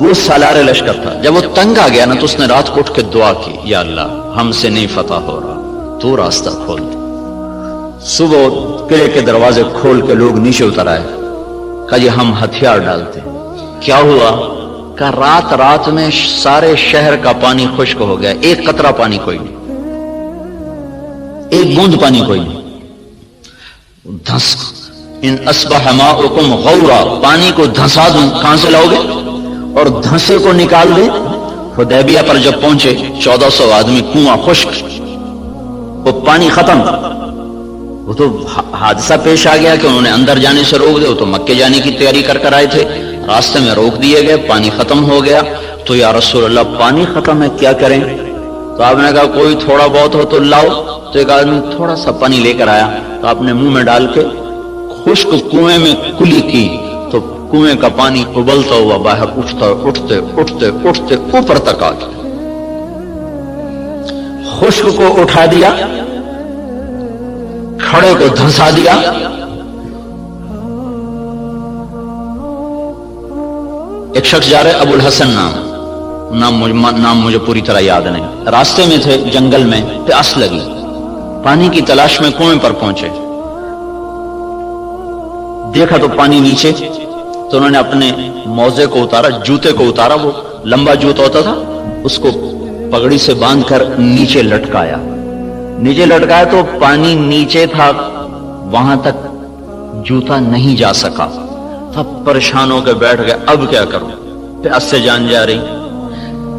وہ سالار لشکر تھا. جب وہ تنگ آ گیا نا تو اس نے رات کو اٹھ کے دعا کی، یا اللہ ہم سے نہیں فتح ہو رہا، تو راستہ کھول دے. صبح قلعے کے دروازے کھول کے لوگ نیچے اتر آئے، کہا جی ہم ہتھیار ڈالتے. کیا ہوا؟ کہ رات میں سارے شہر کا پانی خشک ہو گیا، ایک قطرہ پانی کوئی نہیں، ایک بوند پانی کوئی نہیں. دھس ان اصبح ماؤکم غورا، پانی کو دھسا دوں، کہاں سے لاؤ گے؟ اور دھنسے کو نکال دیں. حدیبیہ پر جب پہنچے 1400 آدمی، کنواں خشک، وہ پانی ختم. وہ تو حادثہ پیش آ گیا کہ انہوں نے اندر جانے سے روک دے، وہ تو مکے جانے کی تیاری کر آئے تھے، راستے میں روک دیے گئے، پانی ختم ہو گیا. تو یا رسول اللہ پانی ختم ہے، کیا کریں؟ تو آپ نے کہا کوئی تھوڑا بہت ہو تو لاؤ. تو ایک آدمی تھوڑا سا پانی لے کر آیا، تو آپ نے منہ میں ڈال کے خشک کنویں میں کلی کی، تو کنویں کا پانی ابلتا ہوا باہر اٹھتے اوپر تک آ گیا. خشک کو اٹھا دیا، کھڑے کو دھنسا دیا. ایک شخص جا رہے ابو الحسن نام مجھے پوری طرح یاد نہیں، راستے میں تھے جنگل میں، پیاس لگی، پانی کی تلاش میں کنویں پر پہنچے، دیکھا تو پانی نیچے. تو انہوں نے اپنے موزے کو اتارا، جوتے کو اتارا، وہ لمبا جوتا ہوتا تھا، اس کو پگڑی سے باندھ کر نیچے لٹکایا تو پانی نیچے تھا، وہاں تک جوتا نہیں جا سکا. تب پریشان ہو کے بیٹھ گئے، اب کیا کروں، پیاس سے جان جا رہی.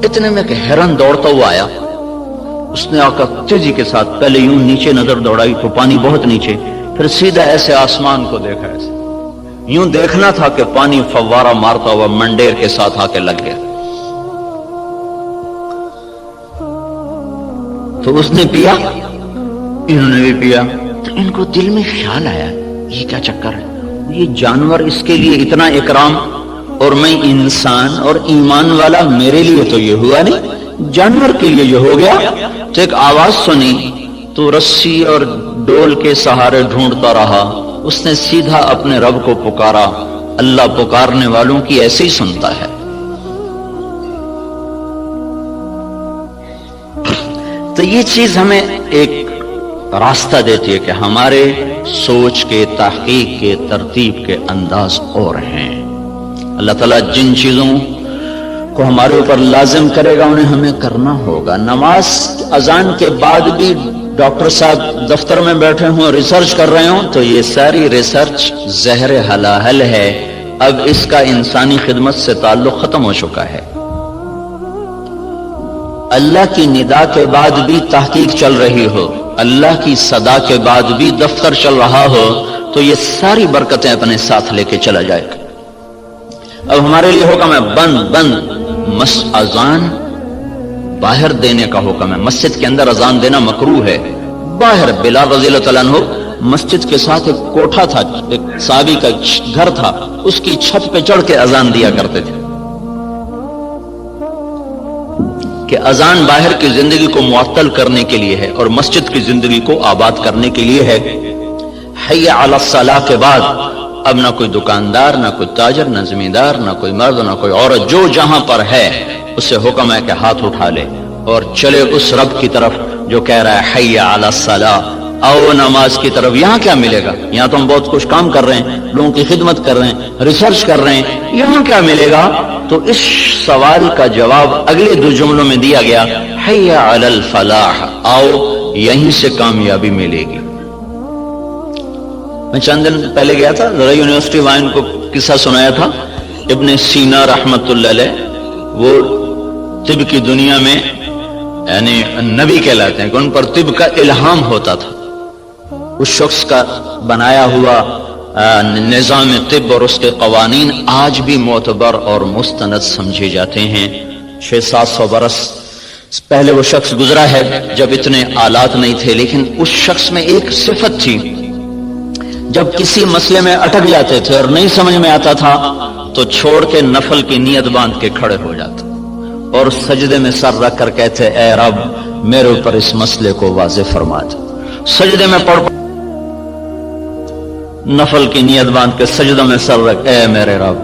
اتنے میں کہ ہرن دوڑتا ہوا آیا، اس نے آ کر تیزی کے ساتھ پہلے یوں نیچے نظر دوڑائی تو پانی بہت نیچے، پھر سیدھا ایسے آسمان کو دیکھا، ایسے یوں دیکھنا تھا کہ پانی فوارہ مارتا ہوا منڈیر کے ساتھ آ کے لگ گیا. تو اس نے پیا، انہوں نے بھی پیا. تو ان کو دل میں خیال آیا یہ کیا چکر ہے، یہ جانور اس کے لیے اتنا اکرام اور میں انسان اور ایمان والا، میرے لیے تو یہ ہوا نہیں، جانور کے لیے یہ ہو گیا. تو ایک آواز سنی تو رسی اور ڈول کے سہارے ڈھونڈتا رہا. اس نے سیدھا اپنے رب کو پکارا. اللہ پکارنے والوں کی ایسے ہی سنتا ہے. تو یہ چیز ہمیں ایک راستہ دیتی ہے کہ ہمارے سوچ کے، تحقیق کے، ترتیب کے انداز اور ہیں. اللہ تعالیٰ جن چیزوں کو ہمارے اوپر لازم کرے گا انہیں ہمیں کرنا ہوگا. نماز اذان کے بعد بھی ڈاکٹر صاحب دفتر میں بیٹھے ہوں، ریسرچ کر رہے ہوں، تو یہ ساری ریسرچ زہر حلاحل ہے. اب اس کا انسانی خدمت سے تعلق ختم ہو چکا ہے. اللہ کی ندا کے بعد بھی تحقیق چل رہی ہو، اللہ کی صدا کے بعد بھی دفتر چل رہا ہو، تو یہ ساری برکتیں اپنے ساتھ لے کے چلا جائے گا. اب ہمارے لیے حکم ہے بند اذان باہر دینے کا حکم ہے. مسجد کے اندر اذان دینا مکروہ ہے. باہر بلال رضی اللہ تعالیٰ عنہ مسجد کے ساتھ ایک کوٹھا تھا، ایک صحابی کا گھر تھا، اس کی چھت پہ چڑھ کے اذان دیا کرتے تھے کہ اذان باہر کی زندگی کو معطل کرنے کے لیے ہے اور مسجد کی زندگی کو آباد کرنے کے لیے ہے. حی علی الصلاح کے بعد اب نہ کوئی دکاندار، نہ کوئی تاجر، نہ زمیندار، نہ کوئی مرد، نہ کوئی عورت، جو جہاں پر ہے اسے حکم ہے کہ ہاتھ اٹھا لے اور چلے اس رب کی طرف جو کہہ رہا ہے حی علی الصلاح، آؤ نماز کی طرف۔ یہاں کیا ملے گا؟ یہاں تو ہم بہت کچھ کام کر رہے ہیں، لوگوں کی خدمت کر رہے ہیں، ریسرچ کر رہے ہیں، یہاں کیا ملے گا؟ تو اس سوال کا جواب اگلے دو جملوں میں دیا گیا، حی علی الفلاح، آؤ یہیں سے کامیابی ملے گی۔ میں چند دن پہلے گیا تھا، ذرا یونیورسٹی وائن کو قصہ سنایا تھا، ابن سینا رحمت اللہ علیہ، وہ طب کی دنیا میں یعنی نبی کہلاتے ہیں کہ ان پر طب کا الہام ہوتا تھا۔ اس شخص کا بنایا ہوا نظام طب اور اس کے قوانین آج بھی معتبر اور مستند سمجھے جاتے ہیں۔ 600-700 برس پہلے وہ شخص گزرا ہے جب اتنے آلات نہیں تھے، لیکن اس شخص میں ایک صفت تھی، جب کسی مسئلے میں اٹک جاتے تھے اور نہیں سمجھ میں آتا تھا تو چھوڑ کے نفل کی نیت باندھ کے کھڑے ہو جاتے اور سجدے میں سر رکھ کر کہتے، اے رب میرے اوپر اس مسئلے کو واضح فرما دے۔ سجدے میں پڑھ نفل کی نیت باندھ کے سجدوں میں سر رکھ، اے میرے رب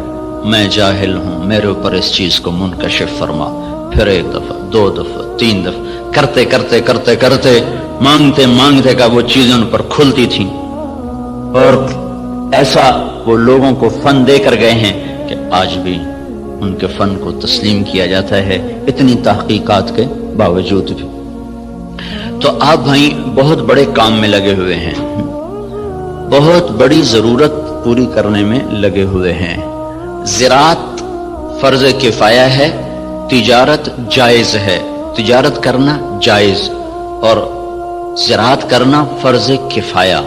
میں جاہل ہوں، میرے اوپر اس چیز کو منکشف فرما۔ پھر 1 دفعہ 2 دفعہ 3 دفعہ کرتے کرتے کرتے کرتے مانگتے مانگتے کا وہ چیزیں ان پر کھلتی تھیں، اور ایسا وہ لوگوں کو فن دے کر گئے ہیں کہ آج بھی ان کے فن کو تسلیم کیا جاتا ہے، اتنی تحقیقات کے باوجود بھی۔ تو آپ بھائی بہت بڑے کام میں لگے ہوئے ہیں، بہت بڑی ضرورت پوری کرنے میں لگے ہوئے ہیں۔ زراعت فرض کفایہ ہے، تجارت جائز ہے، تجارت کرنا جائز اور زراعت کرنا فرض کفایہ۔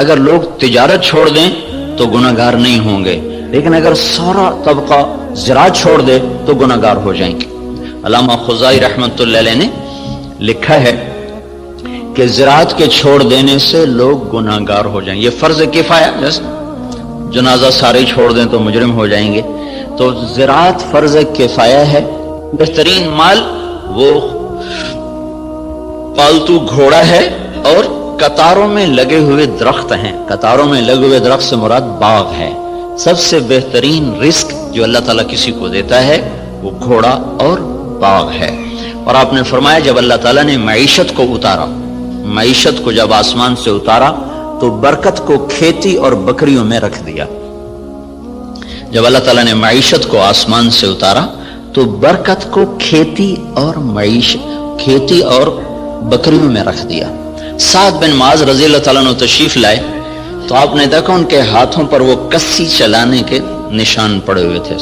اگر لوگ تجارت چھوڑ دیں تو گناہگار نہیں ہوں گے، لیکن اگر سارا طبقہ زراعت چھوڑ دے تو گناہگار ہو جائیں گے۔ علامہ خزائی رحمت اللہ علیہ نے لکھا ہے کہ زراعت کے چھوڑ دینے سے لوگ گناہگار ہو جائیں گے، یہ فرض کفایہ، جیسے جنازہ سارے چھوڑ دیں تو مجرم ہو جائیں گے، تو زراعت فرض کفایہ ہے۔ بہترین مال وہ پالتو گھوڑا ہے اور قطاروں میں لگے ہوئے درخت ہیں۔ قطاروں میں لگے ہوئے درخت سے مراد باغ ہے۔ سب سے بہترین رزق جو اللہ تعالیٰ کسی کو دیتا ہے وہ گھوڑا اور باغ ہے۔ اور آپ نے فرمایا جب اللہ تعالیٰ نے معیشت کو اتارا، معیشت کو جب آسمان سے اتارا تو برکت کو کھیتی اور بکریوں میں رکھ دیا۔ جب اللہ تعالیٰ نے معیشت کو آسمان سے اتارا تو برکت کو کھیتی اور بکریوں میں رکھ دیا۔ سعد بن معاذ رضی اللہ تعالیٰ عنہ تشریف لائے تو آپ نے دیکھا ان کے ہاتھوں پر وہ کسی چلانے کے نشان پڑے ہوئے تھے۔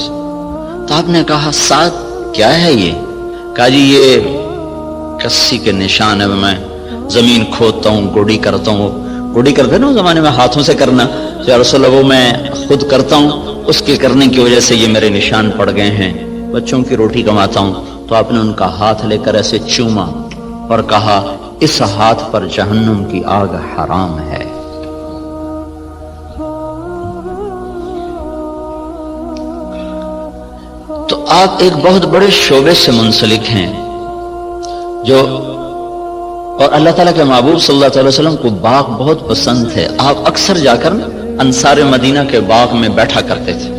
تو آپ نے کہا سعد کیا ہے یہ؟ کہا جی یہ کسی کے نشان ہے، میں زمین کھودتا ہوں، گوڑی کرتا ہوں، گوڑی کرتے نا زمانے میں ہاتھوں سے کرنا، یا رسول اللہ وہ میں خود کرتا ہوں، اس کے کرنے کی وجہ سے یہ میرے نشان پڑ گئے ہیں، بچوں کی روٹی کماتا ہوں۔ تو آپ نے ان کا ہاتھ لے کر ایسے چوما اور کہا اس ہاتھ پر جہنم کی آگ حرام ہے۔ تو آپ ایک بہت بڑے شعبے سے منسلک ہیں جو، اور اللہ تعالیٰ کے محبوب صلی اللہ علیہ وسلم کو باغ بہت پسند ہے۔ آپ اکثر جا کر انصار مدینہ کے باغ میں بیٹھا کرتے تھے۔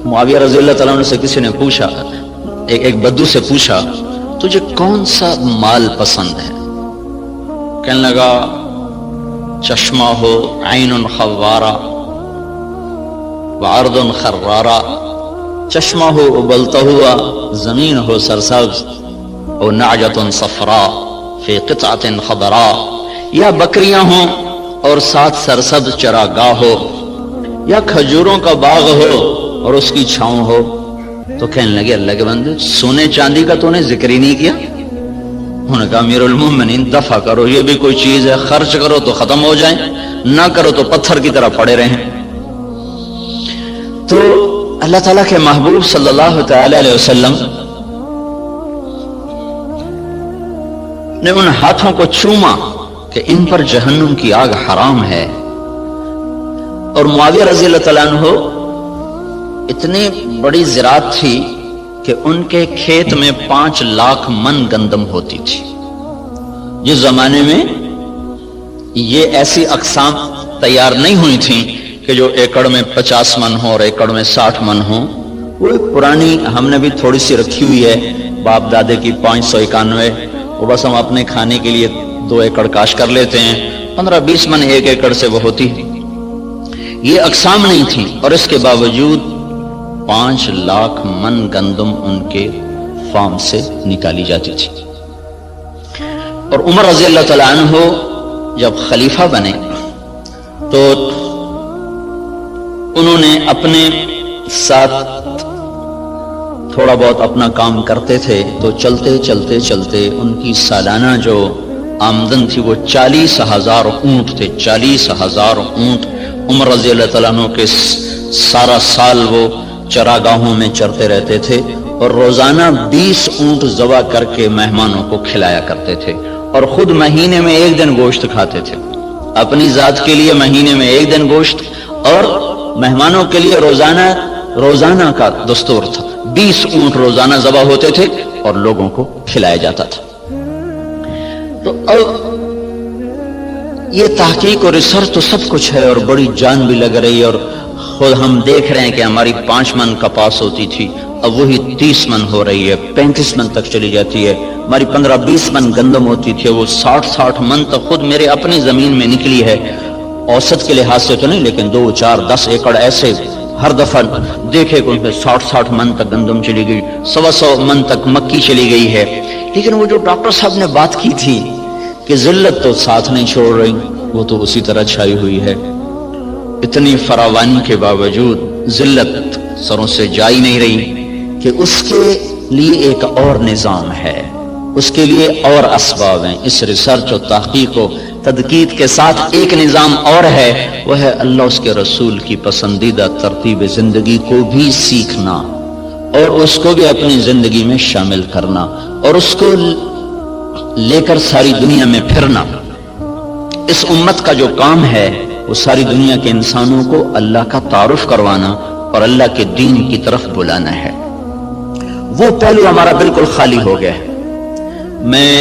معاویہ رضی اللہ تعالیٰ عنہ سے کسی نے پوچھا، ایک بدو سے پوچھا تجھے کون سا مال پسند ہے؟ کہنے لگا چشمہ ہو عین خوارہ وعرض خرارہ، چشمہ ہو ابلتا ہوا، زمین ہو سرسبز، او نعجۃ صفراء فی قطعۃ خضراء، یا بکریاں ہوں اور ساتھ سرسبز چراگاہ ہو، یا کھجوروں کا باغ ہو اور اس کی چھاؤں ہو۔ تو کہنے لگے اللہ کے بندے سونے چاندی کا تو نے ذکر ہی نہیں کیا۔ انہوں نے کہا امیر المومنین دفع کرو، یہ بھی کوئی چیز ہے، خرچ کرو تو ختم ہو جائیں، نہ کرو تو پتھر کی طرح پڑے رہیں۔ تو اللہ تعالیٰ کے محبوب صلی اللہ تعالی علیہ وسلم نے ان ہاتھوں کو چوما کہ ان پر جہنم کی آگ حرام ہے۔ اور معاویہ رضی اللہ تعالیٰ عنہ اتنی بڑی زراعت تھی کہ ان کے کھیت میں 5 لاکھ من گندم ہوتی تھی۔ جس زمانے میں یہ ایسی اقسام تیار نہیں ہوئی تھیں کہ جو ایکڑ میں 50 من ہو اور ایکڑ میں 60 من ہو. وہ ایک پرانی ہم نے بھی تھوڑی سی رکھی ہوئی ہے باپ دادے کی 591. وہ بس ہم اپنے کھانے کے لیے 2 ایکڑ کاشت کر لیتے ہیں. 15-20 من ایک ایکڑ سے وہ ہوتی. یہ اقسام نہیں تھیں اور اس کے باوجود 5 لاکھ من گندم ان کے فارم سے نکالی جاتی تھی. اور عمر رضی اللہ تعالیٰ عنہ جب خلیفہ بنے تو انہوں نے اپنے ساتھ تھوڑا بہت اپنا کام کرتے تھے تو چلتے چلتے چلتے ان کی سالانہ جو آمدن تھی وہ 40,000 اونٹ تھے. 40,000 اونٹ عمر رضی اللہ تعالیٰ عنہ کے سارا سال وہ چراگاہوں میں چرتے رہتے تھے اور روزانہ 20 اونٹ ذبح کر کے مہمانوں کو کھلایا کرتے تھے اور خود مہینے میں 1 دن گوشت کھاتے تھے. اپنی ذات کے لیے مہینے میں 1 دن گوشت اور مہمانوں کے لیے روزانہ کا دستور تھا. 20 اونٹ روزانہ ذبح ہوتے تھے اور لوگوں کو کھلایا جاتا تھا. تو اب یہ تحقیق اور ریسرچ تو سب کچھ ہے اور بڑی جان بھی لگ رہی ہے اور خود ہم دیکھ رہے ہیں کہ ہماری 5 من کپاس ہوتی تھی اب وہی 30 من ہو رہی ہے, 35 من تک چلی جاتی ہے. ہماری 15-20 من گندم ہوتی تھی وہ 60 من تک خود میرے اپنی زمین میں نکلی ہے. اوسط کے لحاظ سے تو نہیں لیکن 2, 4, 10 ایکڑ ایسے ہر دفعہ دیکھے کہ ان پہ 60 من تک گندم چلی گئی, 100 من تک مکی چلی گئی ہے. لیکن وہ جو ڈاکٹر صاحب نے بات کی تھی کہ ذلت تو ساتھ نہیں چھوڑ رہی, وہ تو اسی طرح چھائی ہوئی ہے. اتنی فراوانی کے باوجود ذلت سروں سے جائی نہیں رہی کہ اس کے لیے ایک اور نظام ہے, اس کے لیے اور اسباب ہیں. اس ریسرچ و تحقیق و تدقیق کے ساتھ ایک نظام اور ہے, وہ ہے اللہ اس کے رسول کی پسندیدہ ترتیب زندگی کو بھی سیکھنا اور اس کو بھی اپنی زندگی میں شامل کرنا اور اس کو لے کر ساری دنیا میں پھرنا. اس امت کا جو کام ہے وہ ساری دنیا کے انسانوں کو اللہ کا تعارف کروانا اور اللہ کے دین کی طرف بلانا ہے. وہ پہلو ہمارا بالکل خالی ہو گیا ہے. میں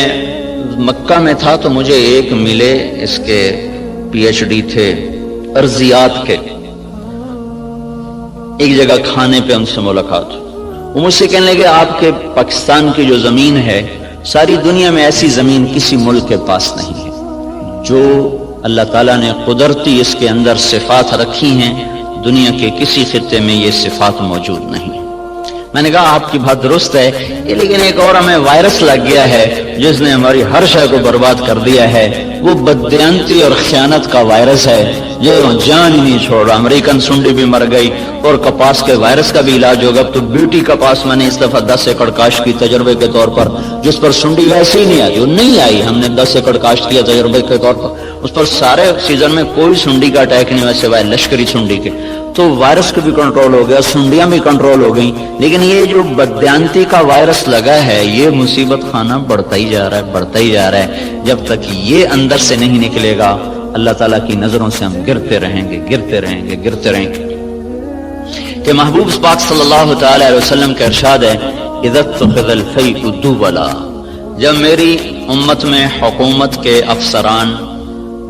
مکہ میں تھا تو مجھے ایک ملے, اس کے PhD تھے ارضیات کے. ایک جگہ کھانے پہ ان سے ملاقات, وہ مجھ سے کہنے لگے آپ کے پاکستان کی جو زمین ہے ساری دنیا میں ایسی زمین کسی ملک کے پاس نہیں ہے. جو اللہ تعالیٰ نے قدرتی اس کے اندر صفات رکھی ہیں دنیا کے کسی خطے میں یہ صفات موجود نہیں. میں نے کہا آپ کی بات درست ہے, لیکن ایک اور ہمیں وائرس لگ گیا ہے جس نے ہماری ہر شے کو برباد کر دیا ہے. وہ بددیانتی اور خیانت کا وائرس ہے جو جان ہی نہیں چھوڑ رہا. امریکن سنڈی بھی مر گئی اور کپاس کے وائرس کا بھی علاج ہوگا. تو بیوٹی کپاس میں نے اس دفعہ 10 ایکڑ کاشت کی تجربے کے طور پر, جس پر سنڈی ویسے ہی نہیں آتی, وہ نہیں آئی. ہم نے 10 ایکڑ کاشت کیا تجربے کے طور پر, اس پر سارے سیزن میں کوئی سنڈی کا اٹیک نہیں ہوا سوائے لشکری سنڈی کے. تو وائرس کو بھی کنٹرول ہو گیا, سنڈیاں بھی کنٹرول ہو گئیں. لیکن یہ جو بددیانتی کا وائرس لگا ہے یہ مصیبت خانہ بڑھتا ہی جا رہا ہے, بڑھتا ہی جا رہا ہے. جب تک یہ اندر سے نہیں نکلے گا اللہ تعالیٰ کی نظروں سے ہم گرتے رہیں گے, گرتے رہیں گے, گرتے رہیں گے. کہ محبوب پاک صلی اللہ تعالی علیہ وسلم کا ارشاد ہے اذا اتخذ الفیء دوبلا, جب میری امت میں حکومت کے افسران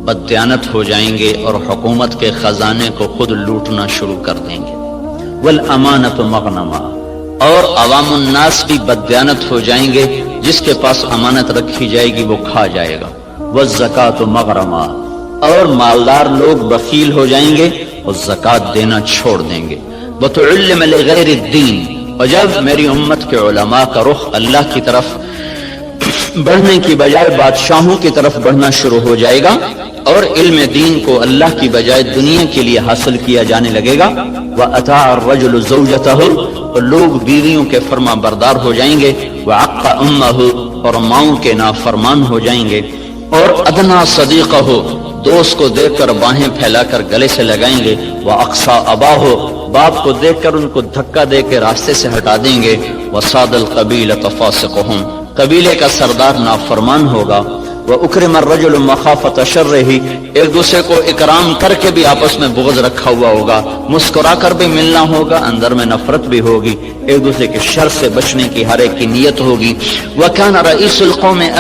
بددیانت ہو جائیں گے اور حکومت کے خزانے کو خود لوٹنا شروع کر دیں گے. والامانۃ مغنما, اور عوام الناس بھی بددیانت ہو جائیں گے, جس کے پاس امانت رکھی جائے گی وہ کھا جائے گا. والزکاۃ مغرما, اور مالدار لوگ بخیل ہو جائیں گے اور زکوٰۃ دینا چھوڑ دیں گے. وتعلم لغیر الدین, اور جب میری امت کے علماء کا رخ اللہ کی طرف بڑھنے کی بجائے بادشاہوں کی طرف بڑھنا شروع ہو جائے گا اور علم دین کو اللہ کی بجائے دنیا کے لیے حاصل کیا جانے لگے گا. وَأَطَاعَ الرَّجُلُ زَوْجَتَهُ, اور لوگ بیویوں کے فرما بردار ہو جائیں گے. وَعَقَّ أُمَّهُ, اور ماؤں کے نافرمان ہو جائیں گے. اور ادنا صدیقہ, دوست کو دیکھ کر باہیں پھیلا کر گلے سے لگائیں گے. وَأَقْصَى أَبَاهُ, باپ کو دیکھ کر ان کو دھکا دے کے راستے سے ہٹا دیں گے. وَصَادَ الْقَبِيلَةَ فَاسِقُهُمْ, قبیلے کا سردار نافرمان ہوگا. وَأُكْرِمَ الرَّجُلُ مَخَافَةَ شَرِّهِ, ایک دوسرے کو اکرام کر کے بھی آپس میں بغض رکھا ہوا ہوگا. مسکرا کر بھی ملنا ہوگا, اندر میں نفرت بھی ہوگی. ایک دوسرے کے شر سے بچنے کی ہر ایک کی نیت ہوگی. وَكَانَ رَئِيسُ الْقَوْمِ